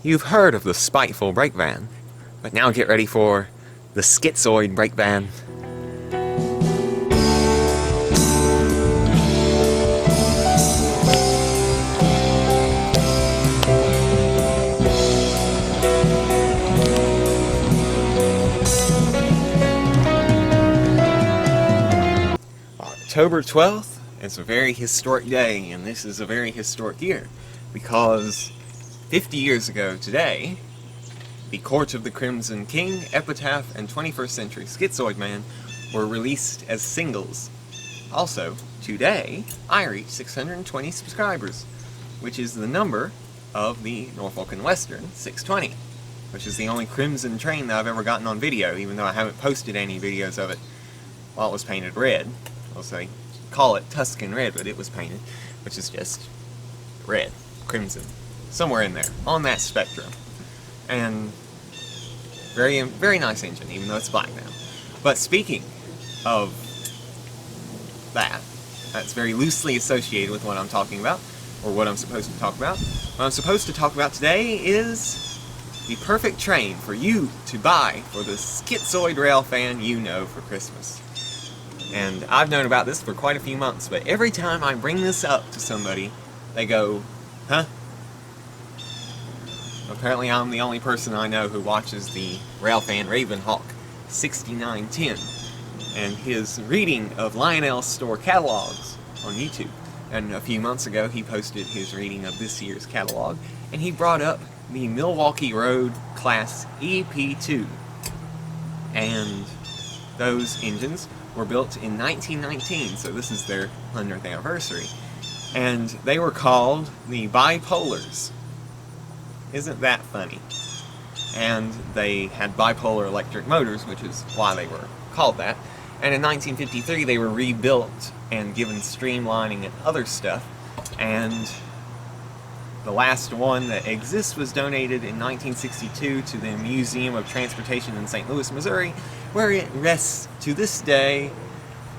You've heard of the spiteful brake van, but now get ready for the Schizoid brake van. October 12th is a very historic day, and this is a very historic year, because 50 years ago today, the Court of the Crimson King, Epitaph, and 21st Century Schizoid Man were released as singles. Also, today, I reached 620 subscribers, which is the number of the Norfolk and Western 620, which is the only Crimson train that I've ever gotten on video, even though I haven't posted any videos of it while it was painted red. I'll say, call it Tuscan red, but it was painted, which is just red, crimson, somewhere in there, on that spectrum. And very, very nice engine, even though it's black now. But speaking of that, that's very loosely associated with what I'm talking about, or what I'm supposed to talk about. What I'm supposed to talk about today is the perfect train for you to buy for the Schizoid Railfan you know for Christmas. And I've known about this for quite a few months, but every time I bring this up to somebody, they go, huh? Apparently I'm the only person I know who watches the Railfan Ravenhawk 6910 and his reading of Lionel's store catalogs on YouTube. And a few months ago he posted his reading of this year's catalog, and he brought up the Milwaukee Road Class EP2. And those engines were built in 1919, so this is their 100th anniversary. And they were called the Bipolars. Isn't that funny? And they had bipolar electric motors, which is why they were called that. And in 1953 they were rebuilt and given streamlining and other stuff. And the last one that exists was donated in 1962 to the Museum of Transportation in St. Louis, Missouri, where it rests to this day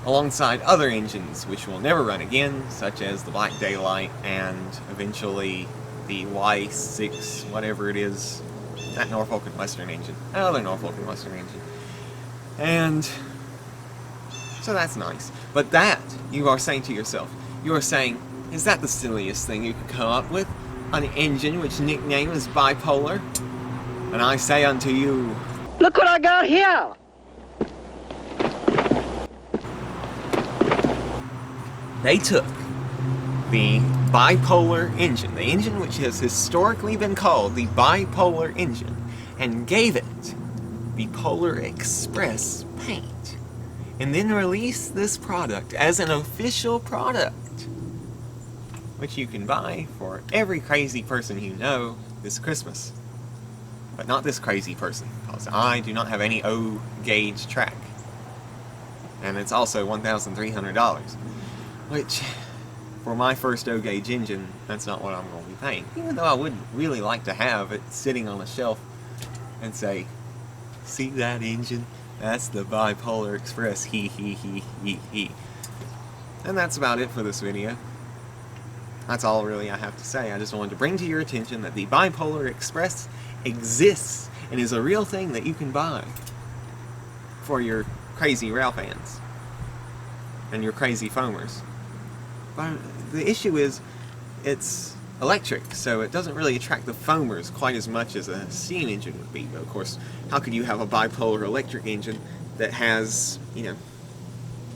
alongside other engines which will never run again, such as the Black Daylight and eventually the Y6, whatever it is, that Norfolk and Western engine, that other Norfolk and Western engine. And so that's nice. But that, you are saying to yourself, you are saying, is that the silliest thing you could come up with? An engine which nickname is bipolar? And I say unto you, look what I got here! They took the bipolar engine, the engine which has historically been called the bipolar engine, and gave it the Polar Express paint, and then released this product as an official product, which you can buy for every crazy person you know this Christmas. But not this crazy person, because I do not have any O-gauge track. And it's also $1,300, which, for my first O-gauge engine, that's not what I'm going to be paying. Even though I would really like to have it sitting on a shelf and say, see that engine? That's the Bipolar Express, he. And that's about it for this video. That's all really I have to say. I just wanted to bring to your attention that the Bipolar Express exists and is a real thing that you can buy for your crazy Railfans and your crazy foamers. But the issue is, it's electric, so it doesn't really attract the foamers quite as much as a steam engine would be. But of course, how could you have a bipolar electric engine that has,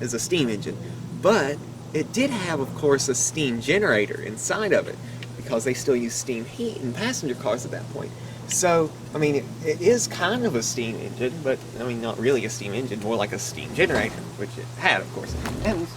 is a steam engine? But it did have, of course, a steam generator inside of it, because they still use steam heat in passenger cars at that point. So, I mean, it is kind of a steam engine, but, I mean, not really a steam engine, more like a steam generator, which it had, of course. And